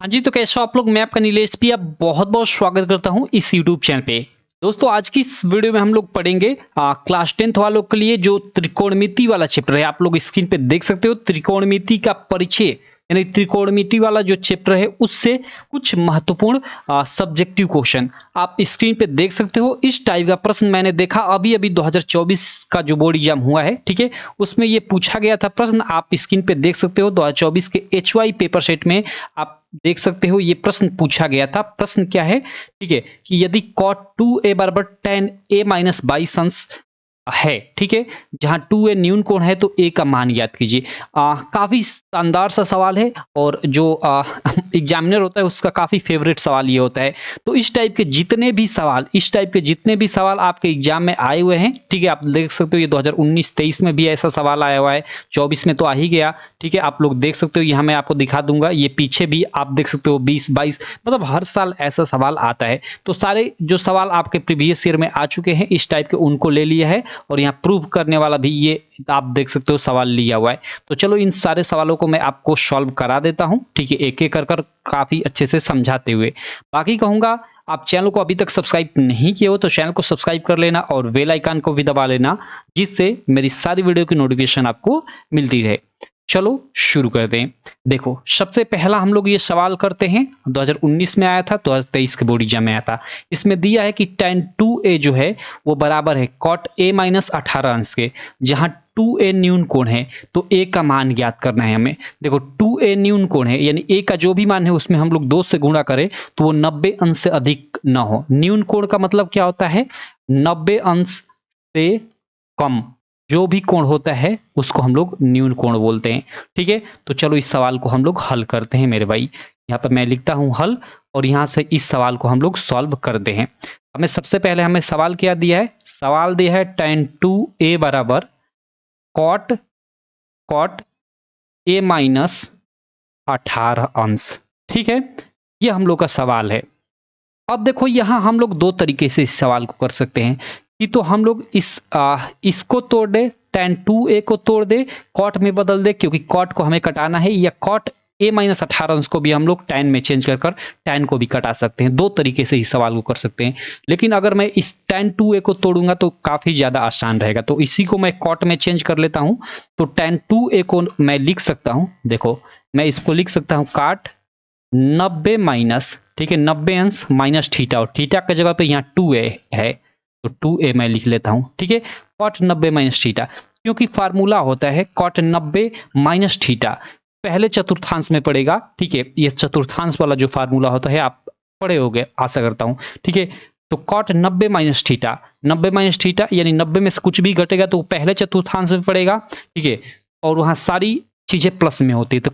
हाँ जी, तो कैसे हो आप लोग? मैं आपका नीलेश भी आप बहुत-बहुत स्वागत करता हूँ इस यूट्यूब चैनल पे। दोस्तों आज की इस वीडियो में हम लोग पढ़ेंगे क्लास 10th वालों के लिए जो त्रिकोणमिति वाला चैप्टर है। आप लोग स्क्रीन पे देख सकते हो त्रिकोणमिति का परिचय, यानी त्रिकोणमिति वाला जो चैप्टर है उससे कुछ महत्वपूर्ण सब्जेक्टिव क्वेश्चन आप स्क्रीन पे देख सकते हो। इस टाइप का प्रश्न मैंने देखा अभी-अभी 2024 का जो बोर्ड एग्जाम हुआ है, ठीक है, उसमें ये पूछा गया था प्रश्न। आप स्क्रीन पे देख सकते हो 2024 के HY पेपर सेट में आप देख सकते हो ये प्रश्न पूछा गया था। प्रश्न क्या है, ठीक है, कि यदि cot 2a बराबर tan a माइनस 22 अंश है, ठीक है, जहां 2a न्यून कोण है तो a का मान ज्ञात कीजिए। काफी शानदार सा सवाल है और जो एग्जामिनर होता है उसका काफी फेवरेट सवाल ये होता है। तो इस टाइप के जितने भी सवाल आपके एग्जाम में आए हुए हैं, ठीक है, आप देख सकते हो ये 2019-23 में भी ऐसा सवाल आया हुआ है, 24 में तो आ ही गया, ठीक है, आप लोग देख सकते हो, यहाँ मैं आपको दिखा दूंगा, ये पीछे भी आप देख सकते हो 20-22, मतलब हर साल ऐसा सवाल आता है। तो सारे जो सवाल आपके प्रीवियस ईयर में आ चुके हैं इस टाइप के उनको ले लिया है और यहाँ प्रूव करने वाला भी ये आप देख सकते हो सवाल लिया हुआ है। तो चलो इन सारे सवालों को मैं आपको सॉल्व करा देता हूं, ठीक है, एक एक कर काफी अच्छे से समझाते हुए। बाकी कहूंगा आप चैनल को अभी तक सब्सक्राइब नहीं किए हो तो चैनल को सब्सक्राइब कर लेना और बेल आइकन को भी दबा लेना, जिससे मेरी सारी वीडियो की नोटिफिकेशन आपको मिलती रहे। चलो शुरू करते हैं। देखो सबसे पहला हम लोग ये सवाल करते हैं, 2019 में आया था, 2023 के बोर्ड एग्जाम में आया था। इसमें दिया है कि tan 2a जो है वो बराबर है cot a माइनस 18 अंश के, जहां 2a न्यून कोण है तो a का मान ज्ञात करना है हमें। देखो 2a न्यून कोण है यानी a का जो भी मान है उसमें हम लोग 2 से गुणा करें तो वो 90 अंश से अधिक ना हो। न्यून कोण का मतलब क्या होता है? 90 अंश से कम जो भी कोण होता है उसको हम लोग न्यून कोण बोलते हैं, ठीक है। तो चलो इस सवाल को हम लोग हल करते हैं मेरे भाई। यहाँ पर मैं लिखता हूं हल और यहाँ से इस सवाल को हम लोग सॉल्व करते हैं। हमें सबसे पहले हमें सवाल क्या दिया है? सवाल दिया है tan 2a बराबर cot a माइनस 18 अंश, ठीक है, ये हम लोग का सवाल है। अब देखो यहाँ हम लोग दो तरीके से इस सवाल को कर सकते हैं कि तो हम लोग इसको तोड़ दे, tan 2a को तोड़ दे, cot में बदल दे क्योंकि cot को हमें कटाना है, या cot a माइनस 18 अंश को भी हम लोग tan में चेंज कर tan को भी कटा सकते हैं। दो तरीके से इस सवाल को कर सकते हैं, लेकिन अगर मैं इस tan 2a को तोड़ूंगा तो काफी ज्यादा आसान रहेगा, तो इसी को मैं cot में चेंज कर लेता हूं। तो tan 2a को मैं लिख सकता हूं, देखो मैं इसको लिख सकता हूं cot 90 माइनस, ठीक है, 90 अंश माइनस थीटा, और थीटा की जगह पे यहाँ 2a है तो 2a मैं लिख लेता हूं, ठीक है, cot 90 माइनस थीटा, क्योंकि फार्मूला होता है cot 90 माइनस थीटा पहले चतुर्थांश में पड़ेगा, ठीक है, ये चतुर्थांश वाला जो फार्मूला होता है आप पढ़े होगे आशा करता हूं, ठीक है। तो cot 90 minus theta, 90 minus theta यानी 90 में से कुछ भी घटेगा तो पहले चतुर्थांश में पड़ेगा, ठीक है, और वहां सारी चीजें प्लस में होती है। तो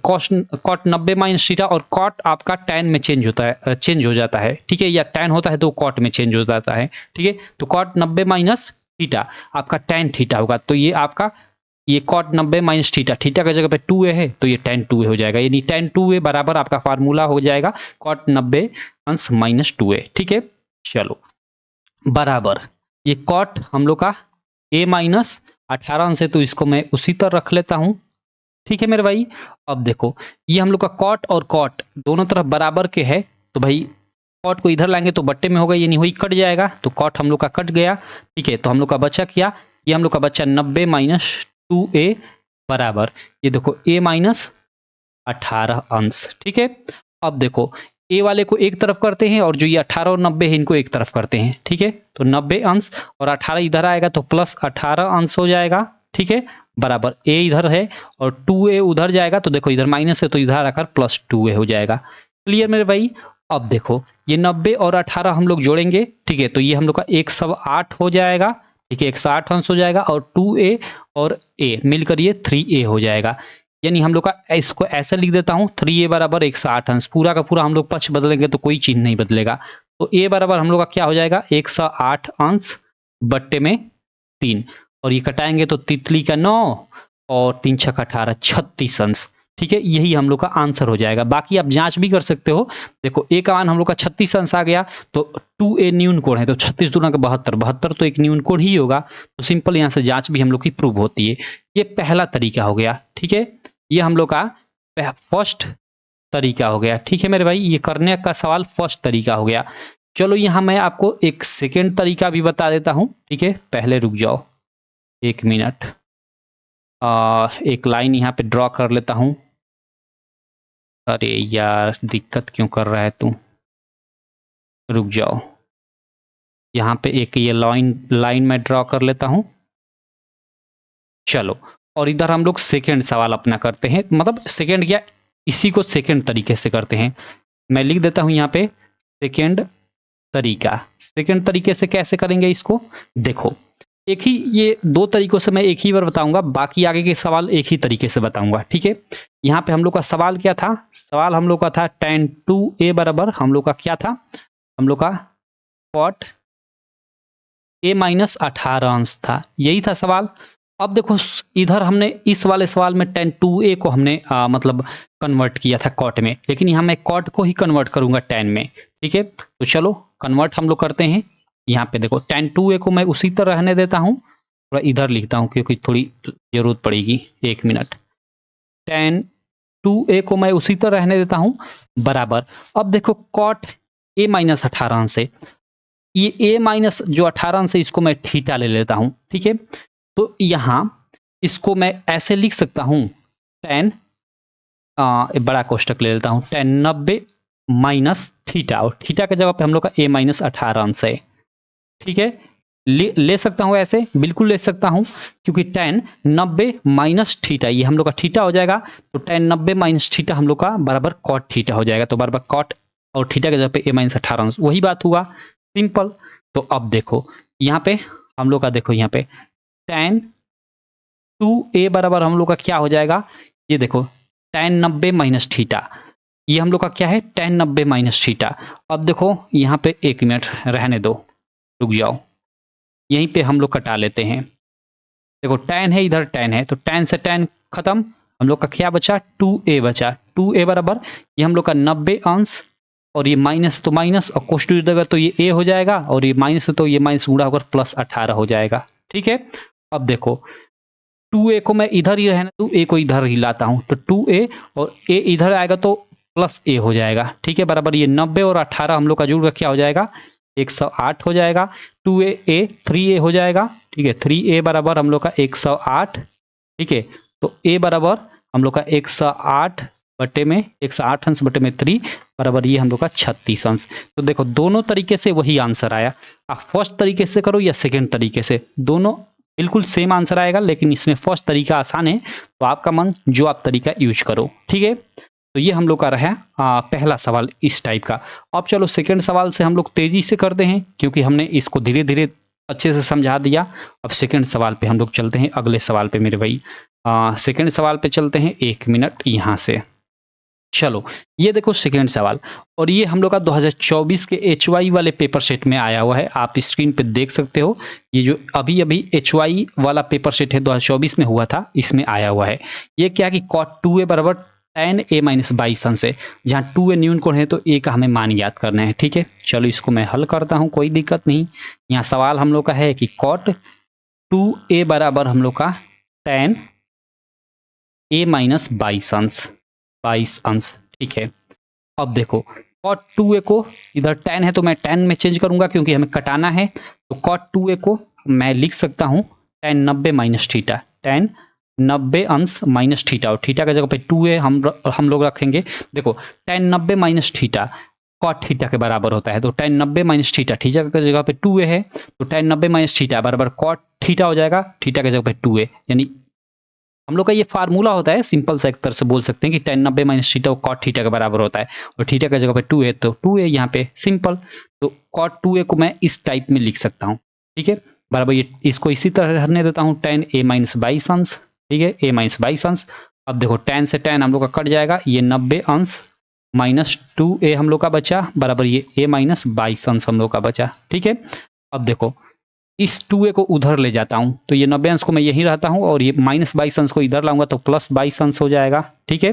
cot 90 माइनस थीटा और cot आपका tan में चेंज हो जाता है, ठीक है, या tan होता है तो cot में चेंज हो जाता है, ठीक है। तो cot 90 माइनस थीटा आपका tan थीटा होगा, तो ये आपका ये cot 90 माइनस थीटा, थीटा की जगह पे 2a है तो ये tan 2a हो जाएगा, यानी tan 2a बराबर आपका फार्मूला हो जाएगा cot 90 अंश माइनस 2a, ठीक है। चलो बराबर ये cot हम लोग का a माइनस 18 अंश है तो इसको मैं उसी तरह रख लेता हूं, ठीक है मेरे भाई। अब देखो ये हम लोग का cot और cot दोनों तरफ बराबर के है, तो भाई cot को इधर लाएंगे तो बट्टे में होगा, यानी वही कट जाएगा, तो cot हम लोग का कट गया, ठीक है। तो हम लोग का बचा क्या? ये हम लोग का बचा 90 माइनस 2a बराबर ये देखो a माइनस 18 अंश, ठीक है। अब देखो a वाले को एक तरफ करते हैं और जो ये 18 और 90 है इनको एक तरफ करते हैं, ठीक है। तो 90 अंश और 18 इधर आएगा तो प्लस 18 अंश हो जाएगा, ठीक है, बराबर a इधर है और 2a उधर जाएगा तो देखो इधर माइनस है तो इधर आकर प्लस 2a हो जाएगा। क्लियर मेरे भाई? अब देखो ये 90 और 18 हम लोग जोड़ेंगे, ठीक है, तो ये हम लोग का 108 हो जाएगा, ठीक है, 108 अंश हो जाएगा और 2a और a मिलकर ये 3a हो जाएगा, यानी हम लोग का इसको ऐसे लिख देता हूं 3a बराबर 108 अंश, पूरा का पूरा हम लोग पक्ष बदलेंगे तो कोई चीज नहीं बदलेगा, तो a बराबर हम लोग का क्या हो जाएगा 108 अंश बट्टे में 3, और ये कटाएंगे तो तितली का 9 और 3 छक 18 36 अंश, ठीक है, यही हम लोग का आंसर हो जाएगा। बाकी आप जांच भी कर सकते हो, देखो a का मान हम लोग का 36 अंश आ गया तो 2a न्यून कोण है तो 36 दूना का 72, 72 तो एक न्यून कोण ही होगा, तो सिंपल यहाँ से जांच भी हम लोग की प्रूव होती है। ये पहला तरीका हो गया, ठीक है, ये हम लोग का फर्स्ट तरीका हो गया। ठीक है मेरे भाई, ये करने का सवाल फर्स्ट तरीका हो गया। चलो यहाँ मैं आपको एक सेकेंड तरीका भी बता देता हूँ। ठीक है, पहले रुक जाओ 1 मिनट, एक लाइन यहाँ पे ड्रॉ कर लेता हूँ। अरे यार दिक्कत क्यों कर रहा है तू, रुक जाओ। यहाँ पे एक ये लाइन मैं ड्रॉ कर लेता हूँ। चलो, और इधर हम लोग सेकेंड सवाल अपना करते हैं, मतलब सेकेंड क्या, इसी को सेकेंड तरीके से करते हैं। मैं लिख देता हूँ यहाँ पे सेकेंड तरीका। सेकेंड तरीके से कैसे करेंगे इसको, देखो एक ही, ये दो तरीकों से मैं एक ही बार बताऊंगा, बाकी आगे के सवाल एक ही तरीके से बताऊंगा। ठीक है, यहाँ पे हम लोग का सवाल क्या था, सवाल हम लोग का था tan 2a बराबर हम लोग का क्या था, हम लोग का cot a माइनस 18 अंश था, यही था सवाल। अब देखो इधर हमने इस वाले सवाल में tan 2a को हमने मतलब कन्वर्ट किया था cot में, लेकिन यहाँ मैं cot को ही कन्वर्ट करूंगा tan में। ठीक है, तो चलो कन्वर्ट हम लोग करते हैं। यहाँ पे देखो tan 2a को मैं उसी तरह रहने देता हूँ, थोड़ा इधर लिखता हूँ क्योंकि थोड़ी जरूरत पड़ेगी, 1 मिनट। tan 2a को मैं उसी तरह रहने देता हूँ बराबर। अब देखो cot a माइनस 18 अंश है, ये a माइनस जो 18 अंश है इसको मैं थीटा ले लेता हूँ। ठीक है, तो यहाँ इसको मैं ऐसे लिख सकता हूँ tan, बड़ा कोष्टक ले लेता हूँ, tan 90 माइनस थीटा, और थीटा के जगह पे हम लोग का a माइनस 18 अंश है। ठीक है, ले सकता हूँ ऐसे, बिल्कुल ले सकता हूँ, क्योंकि tan 90 माइनस थीटा ये हम लोग का थीटा हो जाएगा, तो tan 90 माइनस थीटा हम लोग का बराबर cot थीटा हो जाएगा, तो बराबर cot और थीटा के जगह पे a माइनस 18 अंश, वही बात हुआ, सिंपल। तो अब देखो यहाँ पे हम लोग का, देखो यहाँ पे tan 2a बराबर हम लोग का क्या हो जाएगा, ये देखो tan 90 माइनस थीटा, ये हम लोग का क्या है tan 90 माइनस थीटा। अब देखो यहाँ पे 1 मिनट रहने दो, रुक जाओ, यहीं पे हम लोग कटा लेते हैं। देखो tan है, इधर tan है, तो tan से tan खत्म, हम लोग का क्या बचा 2a बचा। 2a बराबर ये हम लोग का 90 अंश, और ये माइनस तो माइनस, और कोष्ट देगा तो ये a हो जाएगा, और ये माइनस तो ये माइनस गुणा होकर प्लस 18 हो जाएगा। ठीक है, अब देखो 2a को मैं इधर ही रहने दूं, a को इधर ही लाता हूं, तो 2a और a इधर आएगा तो प्लस a हो जाएगा। ठीक है, बराबर ये 90 और 18 हम लोग का जुड़ कर क्या हो जाएगा 108 हो जाएगा, 2a 3a हो जाएगा। ठीक है, 3a बराबर हम लोग का 108। ठीक है, तो a बराबर हम लोग का 108 बटे में 108 अंश बटे में 3 बराबर ये हम लोग का 36 अंश। तो देखो दोनों तरीके से वही आंसर आया, आप फर्स्ट तरीके से करो या सेकेंड तरीके से, दोनों बिल्कुल सेम आंसर आएगा, लेकिन इसमें फर्स्ट तरीका आसान है, तो आपका मन जो आप तरीका यूज करो। ठीक है, तो ये हम लोग का रहा पहला सवाल इस टाइप का। अब चलो सेकंड सवाल से हम लोग तेजी से करते हैं, क्योंकि हमने इसको धीरे धीरे अच्छे से समझा दिया। अब सेकंड सवाल पे हम लोग चलते हैं, अगले सवाल पे मेरे भाई, सेकंड सवाल पे चलते हैं, 1 मिनट यहाँ से। चलो ये देखो सेकंड सवाल, और ये हम लोग का 2024 के HY वाले पेपर सेट में आया हुआ है, आप स्क्रीन पे देख सकते हो। ये जो अभी अभी HY वाला पेपर सेट है 2024 में हुआ था, इसमें आया हुआ है। ये क्या कि cot 2a बराबर tan a माइनस 22 अंश है, जहाँ 2a न्यून कोण है तो a का हमें मान याद करना है। ठीक है, चलो इसको मैं हल करता हूँ, कोई दिक्कत नहीं। यहाँ सवाल हम लोग का है कि cot 2a बराबर हम लोग का tan a माइनस 22 अंश। ठीक है, अब देखो cot 2a को, इधर tan है तो मैं tan में चेंज करूंगा क्योंकि हमें कटाना है, तो cot 2a को मैं लिख सकता हूं tan 90 माइनस थीटा, tan 90 अंश माइनस थीटा, और थीटा की जगह पे 2a हम लोग रखेंगे। देखो tan 90 minus theta cot theta के बराबर होता है, तो tan 90 माइनस थीटा, थीटा की जगह पे 2a है, तो tan 90 माइनस थीटा बराबर cot थीटा हो जाएगा, थीटा की जगह पे 2a, यानी हम लोग का ये फार्मूला होता है, सिंपल सा एक तरह से बोल सकते हैं कि tan 90 minus theta cot theta के बराबर होता है, और थीटा की जगह पे 2a, तो 2a यहाँ पे सिंपल, तो cot 2a को मैं इस टाइप में लिख सकता हूँ। ठीक है, बराबर ये इसको इसी तरह रहने देता हूँ tan a माइनस 22 अंश। ठीक है, a माइनस 22 अंश। अब देखो tan से tan हम लोग का कट जाएगा, ये 90 अंश माइनस 2a हम लोग का बचा, बराबर ये a माइनस 22 अंश हम लोग का बचा। ठीक है, अब देखो इस 2a को उधर ले जाता हूं, तो ये 90 अंश को मैं यहीं रहता हूं, और ये माइनस 22 अंश को इधर लाऊंगा तो प्लस 22 अंश हो जाएगा। ठीक है,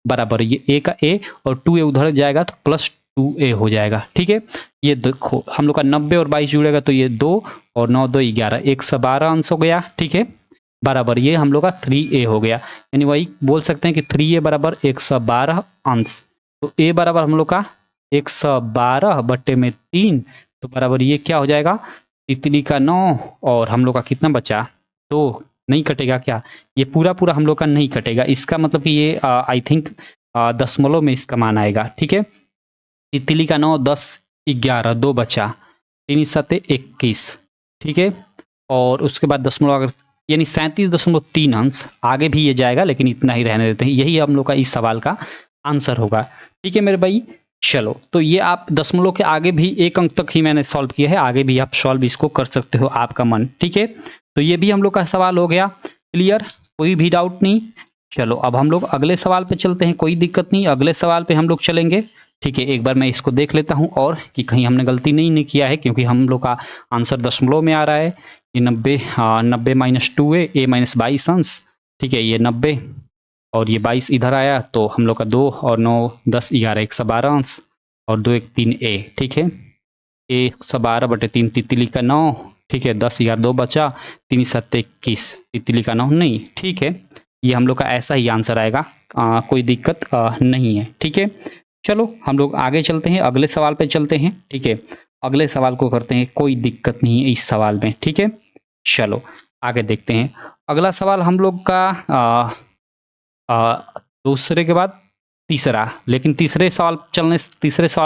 बराबर ये a का a और 2a उधर जाएगा तो प्लस 2a हो जाएगा। ठीक है, ये देखो हम लोग का 90 और 22 जुड़ेगा तो ये 2 और 9 2 11, 112 अंश हो गया। ठीक है, बराबर ये हम लोग का 3a हो गया, यानी वही बोल सकते हैं कि 3a बराबर 112 अंश। तो a बराबर हम लोग का 112/3, तो बराबर ये क्या हो जाएगा, तितली का 9 और हम लोग का कितना बचा 2। नहीं कटेगा क्या, ये पूरा पूरा हम लोग का नहीं कटेगा, इसका मतलब कि ये आई थिंक दशमलव में इसका मान आएगा। ठीक है, तितली का 9, 10, 11, 2 बचा, 3 7 21। ठीक है, और उसके बाद दशमलव अगर यानी 37.3 अंश, आगे भी ये जाएगा लेकिन इतना ही रहने देते हैं, यही हम लोग का इस सवाल का आंसर होगा। ठीक है मेरे भाई, चलो तो ये आप दशमलव के आगे भी 1 अंक तक ही मैंने सॉल्व किया है, आगे भी आप सॉल्व इसको कर सकते हो, आपका मन। ठीक है, तो ये भी हम लोग का सवाल हो गया क्लियर, कोई भी डाउट नहीं। चलो अब हम लोग अगले सवाल पे चलते हैं, कोई दिक्कत नहीं, अगले सवाल पे हम लोग चलेंगे। ठीक है, एक बार मैं इसको देख लेता हूं और कि कहीं हमने गलती नहीं किया है, क्योंकि हम लोग का आंसर दशमलव में आ रहा है। ये 90 माइनस 2a, a माइनस 22 अंश। ठीक है, ये 90 और ये 22 इधर आया, तो हम लोग का 2 और 9 10 11 112 अंश और 2 1 3 a। ठीक है, 112/3 तितली का 9। ठीक है, 10 11 2 बचा, 3 7 21, तितली का 9 नहीं। ठीक है, ये हम लोग का ऐसा ही आंसर आएगा, कोई दिक्कत नहीं है। ठीक है, चलो हम लोग आगे चलते हैं, अगले सवाल पे चलते हैं। ठीक है, अगले सवाल को करते हैं, कोई दिक्कत नहीं है इस सवाल में। ठीक है, चलो आगे देखते हैं। अगला सवाल हम लोग का दूसरे के बाद तीसरा, लेकिन तीसरे सवाल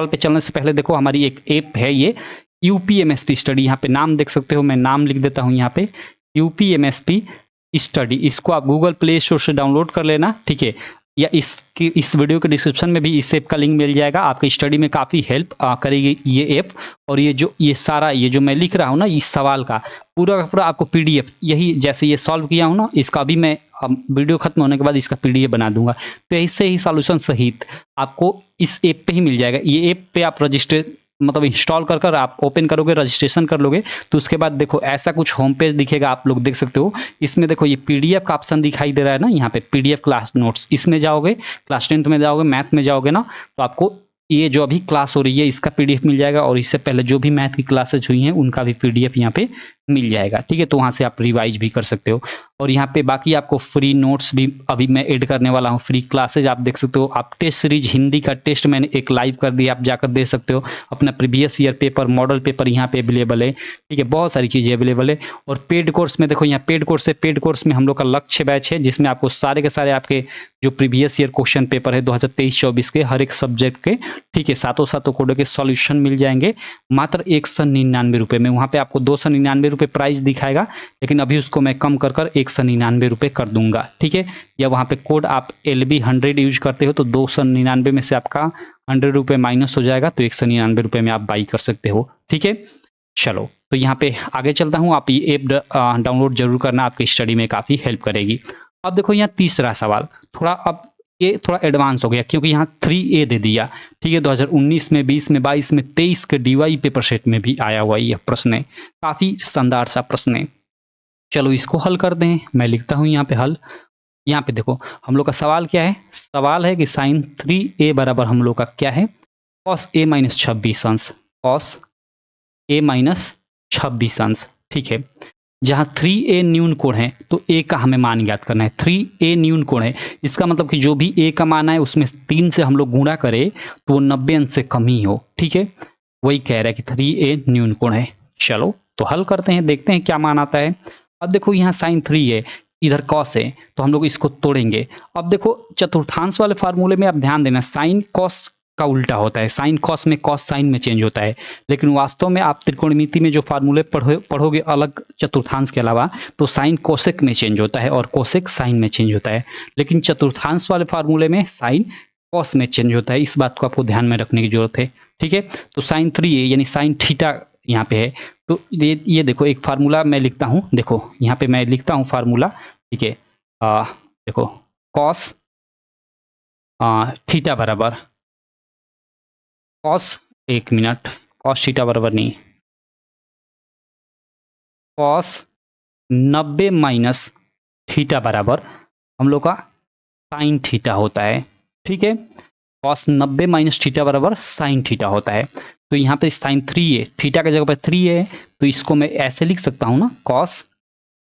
पे चलने से पहले देखो हमारी एक ऐप है, ये यूपीएमएसपी स्टडी। यहाँ पे नाम देख सकते हो, मैं नाम लिख देता हूँ यहाँ पे, यूपीएमएसपी स्टडी। इसको आप गूगल प्ले स्टोर से डाउनलोड कर लेना। ठीक है, या इस वीडियो के डिस्क्रिप्शन में भी इस ऐप का लिंक मिल जाएगा, आपकी स्टडी में काफ़ी हेल्प करेगी ये ऐप। और ये सारा ये जो मैं लिख रहा हूँ ना, इस सवाल का पूरा आपको पीडीएफ, यही जैसे ये सॉल्व किया हूँ ना, इसका भी मैं वीडियो खत्म होने के बाद इसका पीडीएफ बना दूंगा, तो इससे ही सॉल्यूशन सहित आपको इस ऐप पे ही मिल जाएगा। ये ऐप पे आप रजिस्टर मतलब इंस्टॉल कर आप ओपन करोगे, रजिस्ट्रेशन कर लोगे, तो उसके बाद देखो ऐसा कुछ होम पेज दिखेगा, आप लोग देख सकते हो। इसमें देखो ये पीडीएफ का ऑप्शन दिखाई दे रहा है ना, यहाँ पे पीडीएफ क्लास नोट्स, इसमें जाओगे, क्लास 10th में जाओगे, मैथ में जाओगे ना, तो आपको ये जो अभी क्लास हो रही है इसका पीडीएफ मिल जाएगा, और इससे पहले जो भी मैथ की क्लासेज हुई हैं उनका भी पीडीएफ यहाँ पे मिल जाएगा। ठीक है, तो वहाँ से आप रिवाइज भी कर सकते हो। और यहाँ पे बाकी आपको फ्री नोट्स भी अभी मैं ऐड करने वाला हूँ, फ्री क्लासेज आप देख सकते हो। आप टेस्ट सीरीज हिंदी का टेस्ट मैंने एक लाइव कर दिया, आप जाकर दे सकते हो। अपना previous year paper, model paper यहाँ पे अवेलेबल है। ठीक है, बहुत सारी चीज़ें अवेलेबल है। और पेड कोर्स में देखो, यहाँ पेड कोर्स है, पेड कोर्स में हम लोग का लक्ष्य बैच है, जिसमें आपको सारे के सारे आपके जो प्रीवियस ईयर क्वेश्चन पेपर है 2023-24 के हर एक सब्जेक्ट के, ठीक है, सातों कोडों के सॉल्यूशन मिल जाएंगे मात्र 199 रुपये में। वहाँ पे आपको 299 रुपये प्राइस दिखाएगा, लेकिन अभी उसको मैं कम कर 199 रुपये कर दूंगा। ठीक है, या वहाँ पे कोड आप LB100 यूज करते हो तो 299 में से आपका 100 रुपये माइनस हो जाएगा, तो 199 रुपये में आप बाई कर सकते हो। ठीक है, चलो तो यहाँ पे आगे चलता हूँ, आप ये ऐप डाउनलोड जरूर करना, आपकी स्टडी में काफ़ी हेल्प करेगी। अब देखो यहाँ तीसरा सवाल, अब ये थोड़ा एडवांस हो गया, क्योंकि यहाँ 3A दे दिया। ठीक है, 2019 में, 20 में, 22 में, 23 के DY पेपर सेट में भी आया हुआ यह प्रश्न है, काफ़ी शानदार सा प्रश्न है। चलो इसको हल कर दें, मैं लिखता हूँ यहाँ पे हल। यहाँ पे देखो हम लोग का सवाल क्या है, सवाल है कि साइन 3A बराबर हम लोग का क्या है, cos A माइनस 26 अंश, cos A माइनस 26 अंश। ठीक है, जहाँ 3A न्यून कोण है तो A का हमें मान ज्ञात करना है। 3A न्यून कोण है, इसका मतलब कि जो भी A का मान है उसमें 3 से हम लोग गुणा करें तो वो 90 अंश से कम ही हो। ठीक है, वही कह रहा है कि 3A न्यून कोण है। चलो तो हल करते हैं, देखते हैं क्या मान आता है। अब देखो यहाँ साइन 3 है, इधर कॉस है, तो हम लोग इसको तोड़ेंगे। अब देखो चतुर्थांश वाले फार्मूले में आप ध्यान देना, साइन कॉस का उल्टा होता है, साइन कॉस में कॉस साइन में चेंज होता है, लेकिन वास्तव में आप त्रिकोणमिति में जो फार्मूले पढ़ोगे अलग चतुर्थांश के अलावा, तो साइन कोसेक में चेंज होता है और कोसेक साइन में चेंज होता है, लेकिन चतुर्थांश वाले फार्मूले में साइन कॉस में चेंज होता है। इस बात को आपको ध्यान में रखने की जरूरत है। ठीक है, तो साइन 3A यानी साइन थीटा यहाँ पे है, तो ये देखो एक फार्मूला मैं लिखता हूँ, देखो यहाँ पे मैं लिखता हूँ फार्मूला। ठीक है, देखो कॉस थीटा बराबर कॉस, एक मिनट, कॉस थीटा बराबर नहीं, कॉस 90 माइनस थीटा बराबर हम लोग का साइन थीटा होता है। ठीक है, कॉस 90 माइनस थीटा बराबर साइन थीटा होता है। तो यहाँ पे साइन 3A, थीटा की जगह पर 3A है, तो इसको मैं ऐसे लिख सकता हूँ ना, कॉस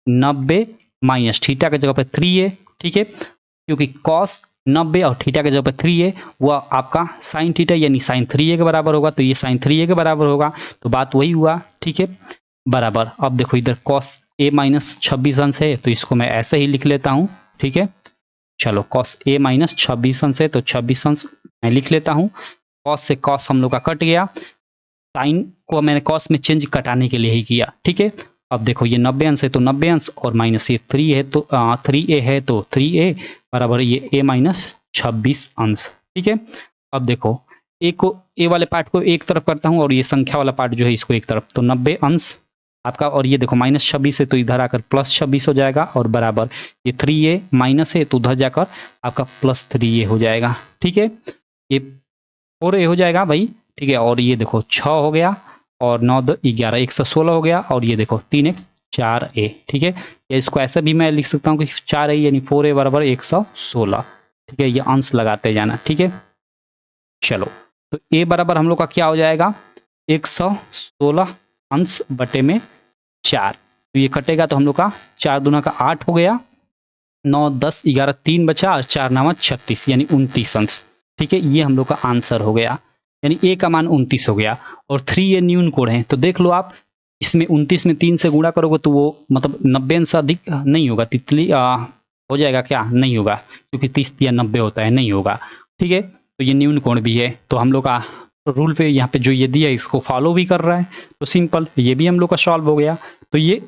90 माइनस थीटा की जगह पर 3A। ठीक है, क्योंकि कॉस 90 और थीटा के जगह पर 3a, वो आपका साइन थीटा यानी साइन 3a के बराबर होगा, तो ये साइन 3a के बराबर होगा, तो बात वही हुआ, ठीक है, बराबर। अब देखो इधर cos a माइनस 26 अंश है, तो इसको मैं ऐसे ही लिख लेता हूँ, ठीक है। चलो cos a माइनस 26 अंश है, तो 26 अंश मैं लिख लेता हूँ। cos से cos हम लोग का कट गया, साइन को मैंने cos में चेंज कटाने के लिए ही किया, ठीक है। अब देखो ये 90 अंश है तो 90 अंश, और माइनस ये 3 है तो 3a है तो 3a बराबर ये a माइनस 26 अंश, ठीक है। अब देखो a वाले पार्ट को एक तरफ करता हूँ और ये संख्या वाला पार्ट जो है इसको एक तरफ, तो 90 अंश आपका, और ये देखो माइनस 26 है तो इधर आकर प्लस 26 हो जाएगा, और बराबर ये 3a माइनस है तो उधर जाकर आपका प्लस 3a हो जाएगा, ठीक है। ये 4a हो जाएगा भाई, ठीक है। और ये देखो 6 हो गया, और 9 2 11 116 हो गया, और ये देखो 3 1 4a, ठीक है। या इसको ऐसा भी मैं लिख सकता हूँ कि 4a यानी 4a बराबर 116, ठीक है। ये अंश लगाते जाना, ठीक है। चलो तो a बराबर हम लोग का क्या हो जाएगा, 116 अंश बटे में 4, तो ये कटेगा तो हम लोग का 4 दूना का 8 हो गया, 9 10 11 3 बचा, और 4 9 36 यानी 29 अंश, ठीक है। ये हम लोग का आंसर हो गया, यानी a का मान 29 हो गया। और 3a न्यून कोण है, तो देख लो आप, इसमें 29 में 3 से गुणा करोगे तो वो मतलब 90 अंश अधिक नहीं होगा, तितली हो जाएगा क्या, नहीं होगा, क्योंकि 30 या 90 होता है, नहीं होगा, ठीक है। तो ये न्यून कोण भी है, तो हम लोग का रूल पे यहाँ पे जो ये दिया है इसको फॉलो भी कर रहा है, तो सिंपल ये भी हम लोग का सॉल्व हो गया। तो ये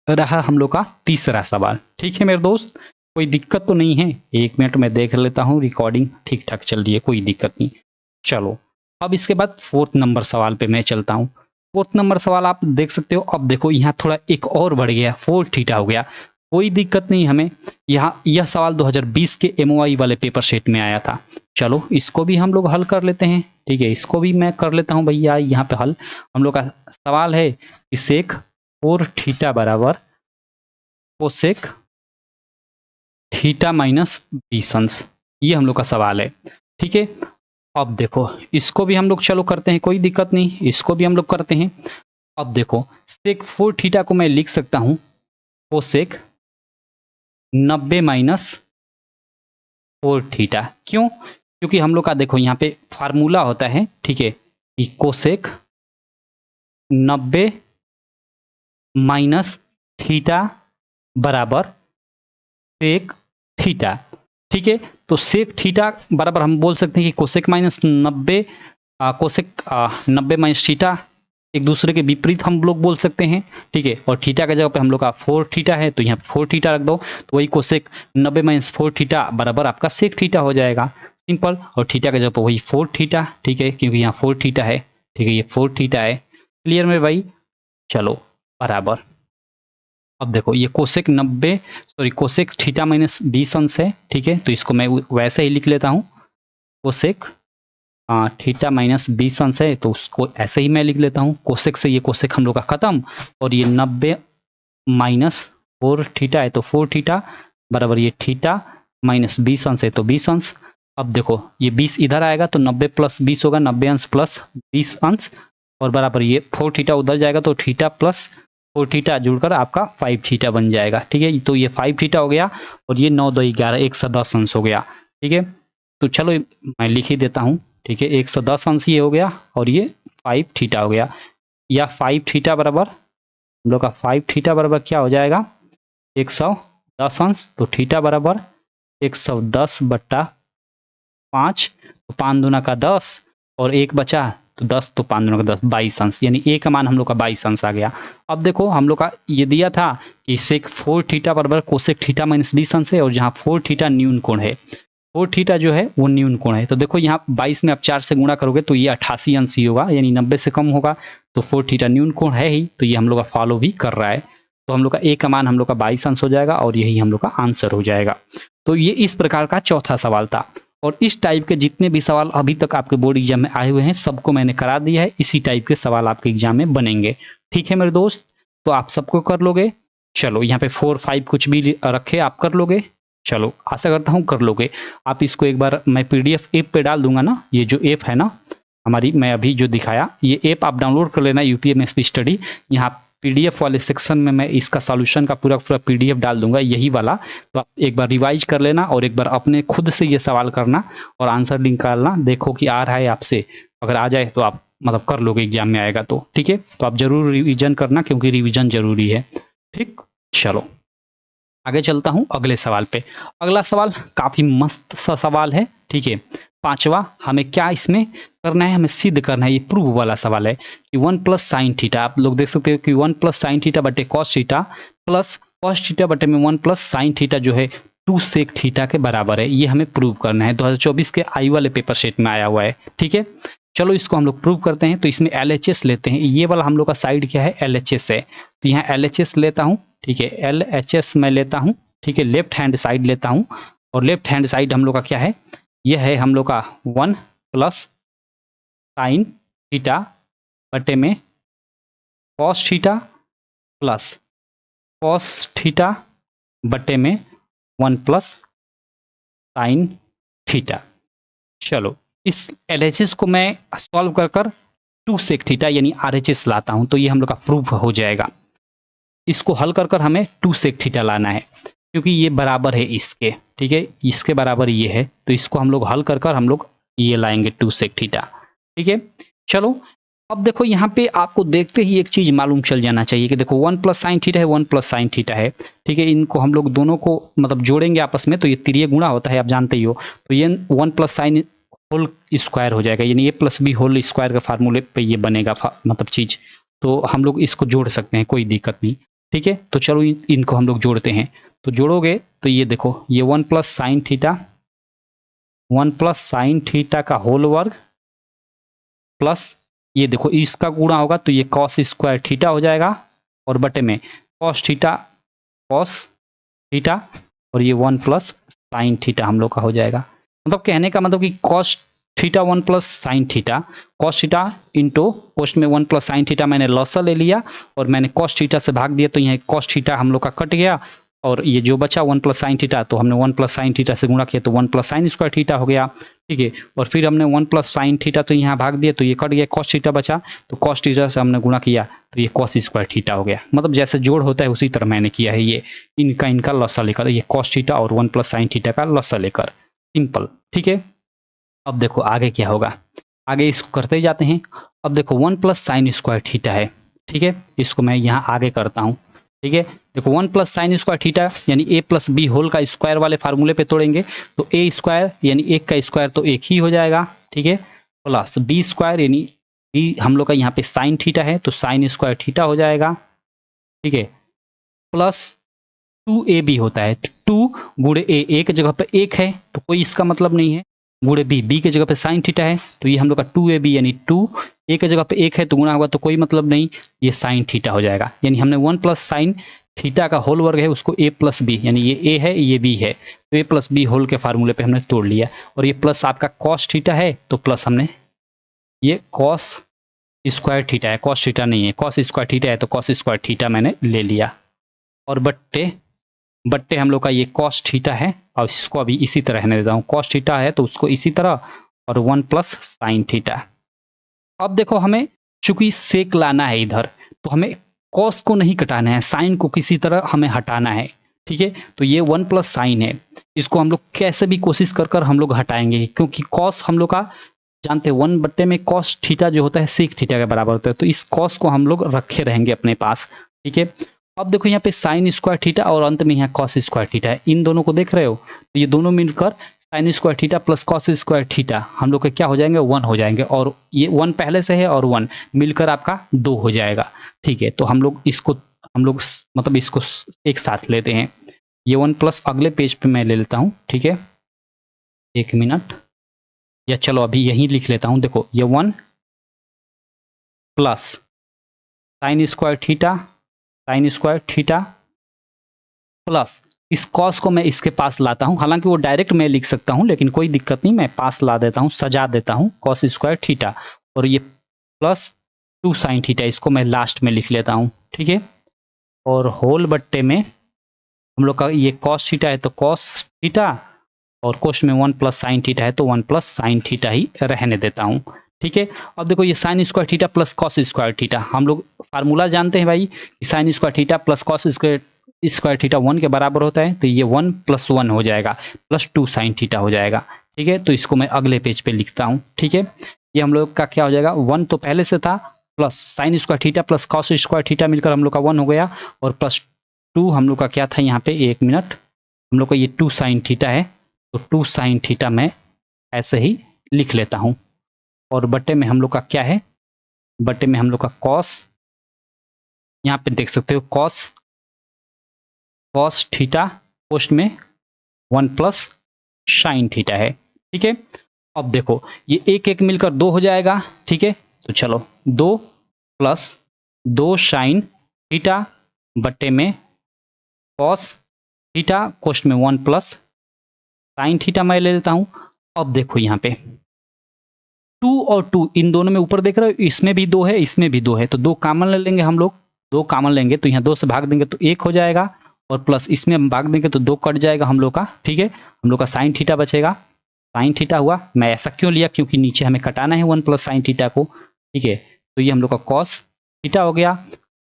रहा हम लोग का तीसरा सवाल, ठीक है मेरे दोस्त। कोई दिक्कत तो नहीं है, 1 मिनट में देख लेता हूँ, रिकॉर्डिंग ठीक ठाक चल रही है, कोई दिक्कत नहीं। चलो अब इसके बाद 4th नंबर सवाल पे मैं चलता हूँ। 4th नंबर सवाल आप देख सकते हो, अब देखो यहाँ थोड़ा एक और बढ़ गया, 4 थीटा हो गया, कोई दिक्कत नहीं हमें। यहाँ यह सवाल 2020 के MOI वाले पेपर सेट में आया था। चलो इसको भी हम लोग हल कर लेते हैं, ठीक है। इसको भी मैं कर लेता हूँ भैया यहाँ पे हल। हम लोग का सवाल है कि सेक 4 थीटा बराबर कोसेक थीटा माइनस 20 अंश, ये हम लोग का सवाल है, ठीक है। अब देखो इसको भी हम लोग चलो करते हैं, कोई दिक्कत नहीं, इसको भी हम लोग करते हैं। अब देखो सेक 4 थीटा को मैं लिख सकता हूँ कोसेक 90 माइनस 4 थीटा, क्यों, क्योंकि हम लोग का देखो यहाँ पे फार्मूला होता है, ठीक है, कि कोसेक 90 माइनस थीटा बराबर सेक थीटा, ठीक है। तो सेक थीटा बराबर हम बोल सकते हैं कि cosec minus 90 cosec 90 minus theta, एक दूसरे के विपरीत हम लोग बोल सकते हैं, ठीक है। और थीटा के जगह पे हम लोग का 4 थीटा है, तो यहाँ 4 थीटा रख दो, तो वही कोसेक 90 माइनस 4 थीटा बराबर आपका सेक थीटा हो जाएगा, सिंपल। और थीटा के जगह पे वही 4 थीटा, ठीक है, क्योंकि यहाँ 4 थीटा है, ठीक है, ये 4 थीटा है, क्लियर मेरे भाई। चलो बराबर, अब देखो ये cosec 90 sorry cosec theta minus 20 अंश है, ठीक है, तो इसको मैं वैसे ही लिख लेता हूँ, कोसेक थीटा माइनस 20 अंश है, तो उसको ऐसे ही मैं लिख लेता हूँ। कोसेक से ये कोसेक हम लोग का खत्म, और ये 90 माइनस 4 थीटा है, तो 4 थीटा बराबर ये थीटा माइनस 20 अंश है, तो 20 अंश। अब देखो ये 20 इधर आएगा तो 90 प्लस 20 होगा, 90 अंश प्लस 20 अंश, और बराबर ये 4 थीटा उधर जाएगा तो थीटा प्लस 4 थीटा जुड़कर आपका 5 थीटा बन जाएगा, ठीक है। तो ये 5 थीटा हो गया, और ये 9 2 11 110 अंश हो गया, ठीक है। तो चलो मैं लिख ही देता हूँ, ठीक है, 110 अंश ये हो गया, और ये 5 थीटा हो गया, या 5 थीटा बराबर हम लोग का 5 थीटा बराबर क्या हो जाएगा, 110 अंश, तो थीटा बराबर 110 बट्टा 5, तो 5 दूना का 10, और 1 बचा तो 10, तो 5 दूना का 10, 22 अंश, यानी a का मान हम लोग का 22 अंश आ गया। अब देखो हम लोग का ये दिया था कि सेक 4 थीटा बराबर कोसेक थीटा माइनस 20 अंश है, और जहाँ 4 थीटा न्यून कोण है, 4 थीटा जो है वो न्यून कोण है, तो देखो यहाँ 22 में आप 4 से गुणा करोगे तो ये 88 अंश ही होगा, यानी 90 से कम होगा, तो 4 थीटा न्यून कोण है ही, तो ये हम लोग का फॉलो भी कर रहा है। तो हम लोग का a का मान हम लोग का 22 अंश हो जाएगा, और यही हम लोग का आंसर हो जाएगा। तो ये इस प्रकार का चौथा सवाल था, और इस टाइप के जितने भी सवाल अभी तक आपके बोर्ड एग्जाम में आए हुए हैं सबको मैंने करा दिया है, इसी टाइप के सवाल आपके एग्जाम में बनेंगे, ठीक है मेरे दोस्त। तो आप सबको कर लोगे, चलो यहाँ पे 4 5 कुछ भी रखे आप कर लोगे, चलो आशा करता हूँ कर लोगे आप। इसको एक बार मैं PDF ऐप पे डाल दूंगा ना, ये जो ऐप है ना हमारी, मैं अभी जो दिखाया, ये ऐप आप डाउनलोड कर लेना, UPMSP स्टडी, यहाँ पीडीएफ वाले सेक्शन में मैं इसका सॉल्यूशन का पूरा पीडीएफ डाल दूंगा, यही वाला। तो आप एक बार रिवाइज कर लेना और एक बार अपने खुद से ये सवाल करना और आंसर निकालना, देखो कि आ रहा है आपसे। अगर आ जाए तो आप मतलब कर लोगे, एग्जाम में आएगा तो ठीक है। तो आप जरूर रिवीजन करना, क्योंकि रिवीजन जरूरी है। ठीक, चलो आगे चलता हूं अगले सवाल पे। अगला सवाल काफी मस्त सा सवाल है, ठीक है। पांचवा, हमें क्या इसमें करना है, हमें सिद्ध करना है। ये प्रूव वाला सवाल है कि 1 प्लस साइन थीटा, आप लोग देख सकते हो कि 1 प्लस साइन थीटा बटे cos theta plus cos theta बटे में 1 प्लस साइन थीटा जो है 2 सेक थीटा के बराबर है। ये हमें प्रूव करना है, 2024 के आई वाले पेपर सेट में आया हुआ है, ठीक है। चलो इसको हम लोग प्रूव करते हैं। तो इसमें LHS लेते हैं। ये वाला हम लोग का साइड क्या है, LHS है। तो यहाँ LHS लेता हूँ, ठीक है। LHS मैं लेता हूँ, ठीक है। लेफ्ट हैंड साइड लेता हूँ और लेफ्ट हैंड साइड हम लोग का क्या है, यह है हम लोग का 1 प्लस साइन थीटा बटे में cos theta plus cos theta बटे में 1 प्लस साइन थीटा। चलो इस LHS को मैं सॉल्व कर कर 2 सेक थीटा यानी RHS लाता हूं, तो ये हम लोग का प्रूफ हो जाएगा। इसको हल कर कर हमें 2 सेक थीटा लाना है, क्योंकि ये बराबर है इसके, ठीक है। इसके बराबर ये है, तो इसको हम लोग हल कर कर हम लोग ये लाएंगे 2 सेक थीटा, ठीक है। चलो अब देखो यहाँ पे आपको देखते ही एक चीज मालूम चल जाना चाहिए कि देखो 1 प्लस साइन थीटा है, 1 प्लस साइन थीटा है, ठीक है। इनको हम लोग दोनों को मतलब जोड़ेंगे आपस में, तो ये तिर्य गुणा होता है, आप जानते ही हो। तो ये 1 प्लस साइन होल स्क्वायर हो जाएगा, यानी ए प्लस बी होल स्क्वायर के फार्मूले पे ये बनेगा मतलब चीज। तो हम लोग इसको जोड़ सकते हैं, कोई दिक्कत नहीं, ठीक है। तो चलो इनको हम लोग जोड़ते हैं। तो जोड़ोगे तो ये देखो, ये 1 plus sine theta, 1 plus sine theta का होल वर्ग प्लस ये देखो इसका गुणा होगा तो ये कॉस स्क्वायर थीटा हो जाएगा, और बटे में कॉस थीटा कॉस थीटा, और ये 1 प्लस साइन थीटा हम लोग का हो जाएगा। मतलब कहने का मतलब कि cos theta 1 plus sine theta, cos theta into post में 1 प्लस साइन थीटा मैंने लॉसा ले लिया और मैंने कॉस थीटा से भाग दिया, तो यहाँ कॉस थीटा हम लोग का कट गया, और ये जो बचा 1 प्लस साइन थीटा, तो हमने 1 प्लस साइन थीटा से गुणा किया तो 1 प्लस साइन स्क्वायर थीटा हो गया, ठीक है। और फिर हमने 1 प्लस साइन थीटा तो यहाँ भाग दिया, तो ये कट गया, कॉस थीटा बचा, तो कॉस थीटा से हमने गुणा किया तो ये कॉस स्क्वायर थीटा हो गया। मतलब जैसे जोड़ होता है उसी तरह मैंने किया है, ये इनका लॉसा लेकर, ये कॉस थीटा और 1 प्लस साइन थीटा का लॉसा लेकर, सिंपल, ठीक है। अब देखो आगे क्या होगा, आगे इसको करते ही जाते हैं। अब देखो 1 प्लस साइन स्क्वायर थीटा है, ठीक है। इसको मैं यहाँ आगे करता हूँ, ठीक है। देखो 1 प्लस साइन स्क्वायर थीटा यानी ए प्लस बी होल का स्क्वायर वाले फार्मूले पे तोड़ेंगे, तो ए स्क्वायर यानी 1 का स्क्वायर तो 1 ही हो जाएगा, ठीक है। प्लस बी स्क्वायर यानी बी हम लोग का यहाँ पे साइन थीटा है, तो साइन स्क्वायर थीटा हो जाएगा, ठीक है। प्लस 2ab होता है, 2 गुणे ए के जगह पे 1 है तो कोई इसका मतलब नहीं है, गुणे बी के जगह पे साइन थीटा है, तो ये हम लोग का 2ab यानी 2 ए के जगह पे 1 है तो गुणा होगा, तो कोई मतलब नहीं, ये साइन थीटा हो जाएगा। यानी हमने 1 प्लस साइन थीटा का होल वर्ग है उसको a प्लस बी, यानी ये a है ये b है, तो a प्लस बी होल के फार्मूले पे हमने तोड़ लिया। और ये प्लस आपका कॉस थीटा है, तो प्लस हमने ये कॉस स्क्वायर थीटा है, कॉस थीटा नहीं है, कॉस स्क्वायर थीटा है तो कॉस स्क्वायर थीटा मैंने ले लिया, और बट्टे हम लोग का ये कॉस थीटा है, और इसको अभी इसी तरह रहने देता हूँ, कॉस थीटा है तो उसको इसी तरह, और 1 प्लस साइन थीटा। अब देखो हमें चूंकि सेक लाना है इधर, तो हमें कॉस को नहीं कटाना है, साइन को किसी तरह हमें हटाना है, ठीक है। तो ये 1 प्लस साइन है, इसको हम लोग कैसे भी कोशिश कर कर हम लोग हटाएंगे, क्योंकि कॉस हम लोग का जानते हैं 1 बट्टे में कॉस थीटा जो होता है सेक थीटा के बराबर होता है, तो इस कॉस को हम लोग रखे रहेंगे अपने पास, ठीक है। अब देखो यहाँ पे साइन स्क्वायर थीटा और अंत में यहाँ कॉस स्क्वायर थीटा है, इन दोनों को देख रहे हो, तो ये दोनों मिलकर sine square theta plus cos square theta हम लोग के क्या हो जाएंगे, 1 हो जाएंगे, और ये 1 पहले से है और 1 मिलकर आपका 2 हो जाएगा, ठीक है। तो हम लोग मतलब इसको एक साथ लेते हैं, ये 1 प्लस अगले पेज पे मैं ले लेता हूँ, ठीक है। 1 मिनट, या चलो अभी यहीं लिख लेता हूँ। देखो ये 1 plus sine square theta plus इस कॉस को मैं इसके पास लाता हूं, हालांकि वो डायरेक्ट मैं लिख सकता हूं लेकिन कोई दिक्कत नहीं, मैं पास ला देता हूं, सजा देता हूं कॉस स्क्वायर थीटा, और ये प्लस 2 साइन थीटा, इसको मैं लास्ट में लिख लेता हूं, ठीक है। और होल बट्टे में हम लोग का ये कॉस थीटा है तो कॉस थीटा, और कोष्ट में 1 प्लस साइन थीटा है तो 1 प्लस साइन थीटा ही रहने देता हूं, ठीक है। अब देखो ये sine square theta plus cos square theta, हम लोग फार्मूला जानते हैं भाई, sine square theta plus cos square theta 1 के बराबर होता है, तो ये 1 + 1 हो जाएगा, +2 साइन थीटा हो जाएगा। ठीक है, तो इसको मैं अगले पेज पे लिखता हूँ। ठीक है, ये हम लोग का क्या हो जाएगा, 1 तो पहले से था, plus sine square theta plus cos square theta मिलकर हम लोग का 1 हो गया, और +2 हम लोग का क्या था यहाँ पे, 1 मिनट, हम लोग का ये 2 साइन थीटा है, तो 2 साइन थीटा मैं ऐसे ही लिख लेता हूँ। और बटे में हम लोग का क्या है, बटे में हम लोग का कॉस, यहाँ पे देख सकते हो कॉस थीटा पोस्ट में 1 + साइन थीटा है। ठीक है, अब देखो ये एक एक मिलकर 2 हो जाएगा। ठीक है, तो चलो 2 + 2 साइन थीटा बटे में कॉस थीटा कोष्ट में 1 + साइन थीटा मैं ले लेता हूं। अब देखो यहाँ पे 2 और 2 इन दोनों में ऊपर देख रहे हो, इसमें भी 2 है, इसमें भी 2 है, तो 2 कॉमन ले लेंगे हम लोग, 2 कॉमन लेंगे तो यहाँ 2 से भाग देंगे तो 1 हो जाएगा, और प्लस इसमें हम भाग देंगे तो 2 कट जाएगा हम लोग का। ठीक है, हम लोग का साइन थीटा बचेगा, साइन थीटा हुआ। मैं ऐसा क्यों लिया, क्योंकि नीचे हमें कटाना है 1 + साइन थीटा को। ठीक है, तो ये हम लोग का कॉस थीटा हो गया,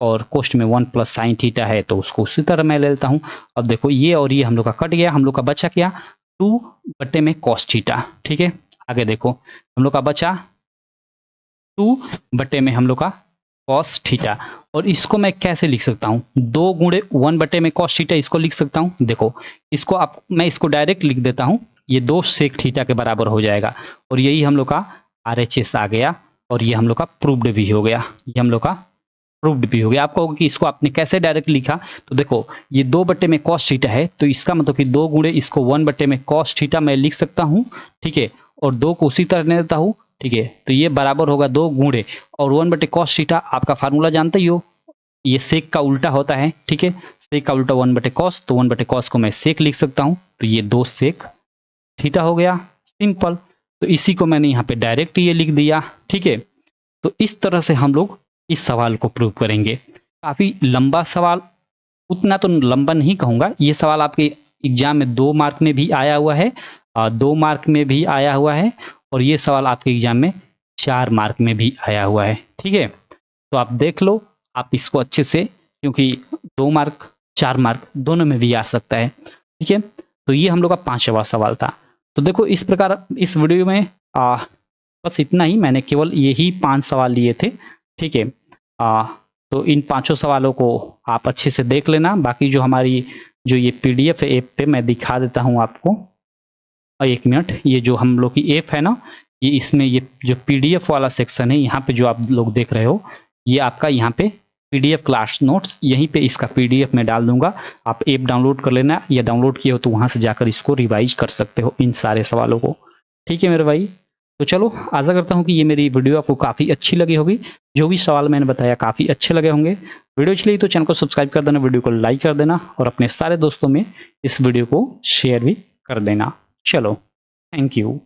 और कोष्ट में 1 + साइन थीटा है, तो उसको उसी तरह मैं ले लेता हूँ। अब देखो ये और ये हम लोग का कट गया, हम लोग का बचा क्या, 2 बटे में कॉस थीटा। ठीक है, आगे देखो हम लोग का बचा 2 बटे में हम लोग का कॉस थीटा, और इसको मैं कैसे लिख सकता हूँ, 2 गुणे 1 बटे में कॉस थीटा, इसको लिख सकता हूँ। देखो इसको आप, मैं इसको डायरेक्ट लिख देता हूँ, ये 2 सेक थीटा के बराबर हो जाएगा, और यही हम लोग का RHS आ गया, और ये हम लोग का प्रूव्ड भी हो गया, ये हम लोग का प्रूव्ड भी हो गया। आप कहोगे कि इसको आपने कैसे डायरेक्ट लिखा, तो देखो ये 2 बटे में कॉस थीटा है, तो इसका मतलब कि 2 गुणे इसको 1 बटे में कॉस थीटा मैं लिख सकता हूँ। ठीक है, और 2 को उसी तरह ले देता हूँ। ठीक है, तो ये बराबर होगा 2 गुणे और 1 बटे कॉस थीटा, आपका फार्मूला जानते ही हो, ये सेक का उल्टा होता है। ठीक है, सेक का उल्टा 1 बटे कॉस, तो 1 बटे कॉस को मैं सेक लिख सकता हूँ, तो ये 2 सेक थीटा हो गया, सिंपल। तो इसी को मैंने यहाँ पे डायरेक्ट ये लिख दिया। ठीक है, तो इस तरह से हम लोग इस सवाल को प्रूव करेंगे। काफी लंबा सवाल, उतना तो लंबा नहीं कहूंगा, ये सवाल आपके एग्जाम में 2 मार्क में भी आया हुआ है, 2 मार्क में भी आया हुआ है, और ये सवाल आपके एग्जाम में 4 मार्क में भी आया हुआ है। ठीक है, तो आप देख लो, आप इसको अच्छे से, क्योंकि 2 मार्क 4 मार्क दोनों में भी आ सकता है। ठीक है, तो ये हम लोग का 5वां सवाल था। तो देखो इस प्रकार इस वीडियो में बस इतना ही, मैंने केवल यही 5 सवाल लिए थे। ठीक है, तो इन 5 सवालों को आप अच्छे से देख लेना। बाकी जो हमारी जो ये PDF ऐप पे मैं दिखा देता हूँ आपको, 1 मिनट, ये जो हम लोग की ऐप है ना, ये इसमें ये जो PDF वाला सेक्शन है, यहाँ पे जो आप लोग देख रहे हो, ये आपका यहाँ पे PDF क्लास नोट्स, यहीं पे इसका PDF मैं डाल दूंगा, आप ऐप डाउनलोड कर लेना, या डाउनलोड किए हो तो वहां से जाकर इसको रिवाइज कर सकते हो इन सारे सवालों को। ठीक है मेरे भाई, तो चलो आशा करता हूँ कि ये मेरी वीडियो आपको काफ़ी अच्छी लगी होगी, जो भी सवाल मैंने बताया काफ़ी अच्छे लगे होंगे। वीडियो अच्छी लगी तो चैनल को सब्सक्राइब कर देना, वीडियो को लाइक कर देना, और अपने सारे दोस्तों में इस वीडियो को शेयर भी कर देना। चलो, थैंक यू।